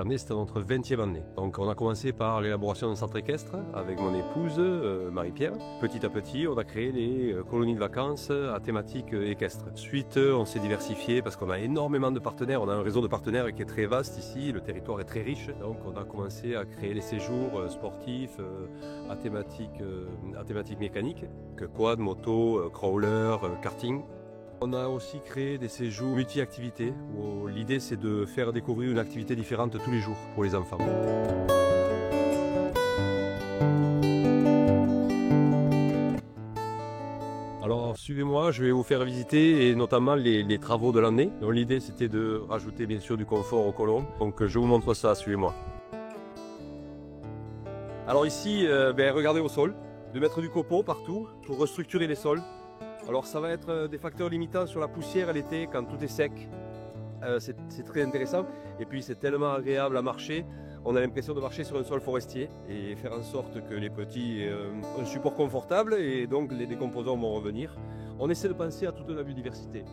année, c'était notre 20e année. Donc on a commencé par l'élaboration d'un centre équestre avec mon épouse Marie-Pierre. Petit à petit, on a créé des colonies de vacances à thématique équestre. Ensuite, on s'est diversifié parce qu'on a énormément de partenaires. On a un réseau de partenaires qui est très vaste ici, le territoire est très riche. Donc on a commencé à créer des séjours sportifs à thématique mécanique, que quad, moto, crawler, karting. On a aussi créé des séjours multi-activités où l'idée c'est de faire découvrir une activité différente tous les jours pour les enfants. Alors suivez-moi, je vais vous faire visiter et notamment les travaux de l'année. Donc l'idée c'était de rajouter bien sûr du confort aux colons. Donc je vous montre ça, suivez-moi. Alors ici, regardez au sol, de mettre du copeau partout pour restructurer les sols. Alors ça va être des facteurs limitants sur la poussière l'été quand tout est sec. C'est très intéressant et puis c'est tellement agréable à marcher. On a l'impression de marcher sur un sol forestier et faire en sorte que les petits aient un support confortable et donc les décomposants vont revenir. On essaie de penser à toute la biodiversité.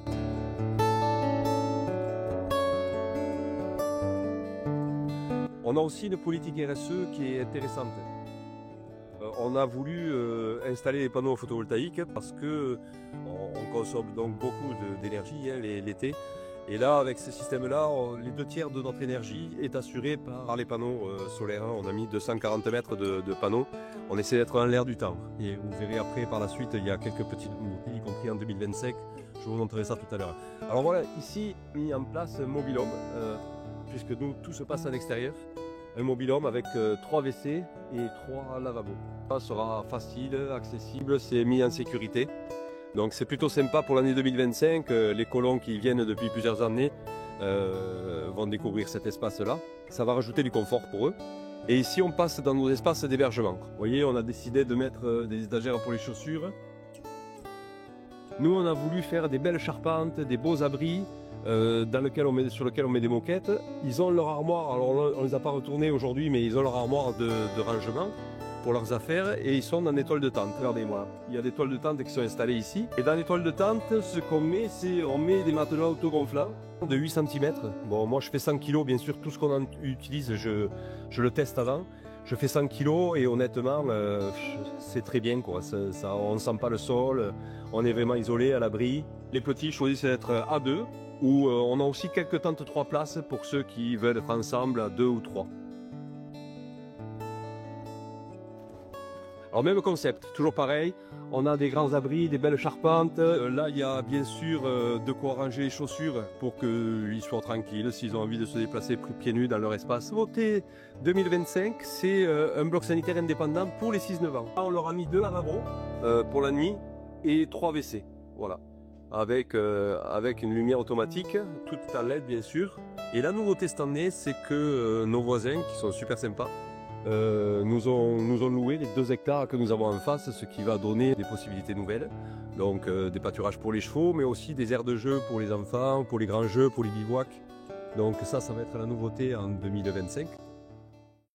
On a aussi une politique RSE qui est intéressante. On a voulu installer des panneaux photovoltaïques parce que on consomme donc beaucoup d'énergie l'été. Et là, avec ce système-là, les 2/3 de notre énergie est assurée par les panneaux solaires. On a mis 240 mètres de panneaux. On essaie d'être en l'air du temps. Et vous verrez après, par la suite, il y a quelques petites nouveautés, y compris en 2025. Je vous montrerai ça tout à l'heure. Alors voilà, ici, mis en place un mobil-home, puisque nous, tout se passe à l'extérieur. Un mobil-home avec 3 WC et 3 lavabos. Ça sera facile, accessible, c'est mis en sécurité. Donc c'est plutôt sympa pour l'année 2025. Les colons qui viennent depuis plusieurs années vont découvrir cet espace-là. Ça va rajouter du confort pour eux. Et ici on passe dans nos espaces d'hébergement. Vous voyez, on a décidé de mettre des étagères pour les chaussures. Nous on a voulu faire des belles charpentes, des beaux abris. Sur lequel on met des moquettes. Ils ont leur armoire, alors on ne les a pas retournés aujourd'hui, mais ils ont leur armoire de rangement pour leurs affaires et ils sont dans des toiles de tente. Regardez-moi, il y a des toiles de tente qui sont installées ici. Et dans les toiles de tente, ce qu'on met, c'est on met des matelas autogonflants de 8 cm. Bon, moi je fais 100 kg, bien sûr, tout ce qu'on utilise, je le teste avant. Je fais 100 kg et honnêtement, c'est très bien, quoi. On ne sent pas le sol, on est vraiment isolé, à l'abri. Les petits choisissent d'être à 2. Où on a aussi quelques tentes 3 places pour ceux qui veulent être ensemble à 2 ou 3. Alors même concept, toujours pareil, on a des grands abris, des belles charpentes. Là il y a bien sûr de quoi ranger les chaussures pour qu'ils soient tranquilles s'ils ont envie de se déplacer pieds nus dans leur espace. Nouveauté 2025, c'est un bloc sanitaire indépendant pour les 6-9 ans. Là, on leur a mis 2 lavabos pour la nuit et 3 WC. Voilà. Avec une lumière automatique, tout en LED bien sûr. Et la nouveauté cette année, c'est que nos voisins, qui sont super sympas, nous ont loué les 2 hectares que nous avons en face, ce qui va donner des possibilités nouvelles. Donc des pâturages pour les chevaux, mais aussi des aires de jeu pour les enfants, pour les grands jeux, pour les bivouacs. Donc ça va être la nouveauté en 2025.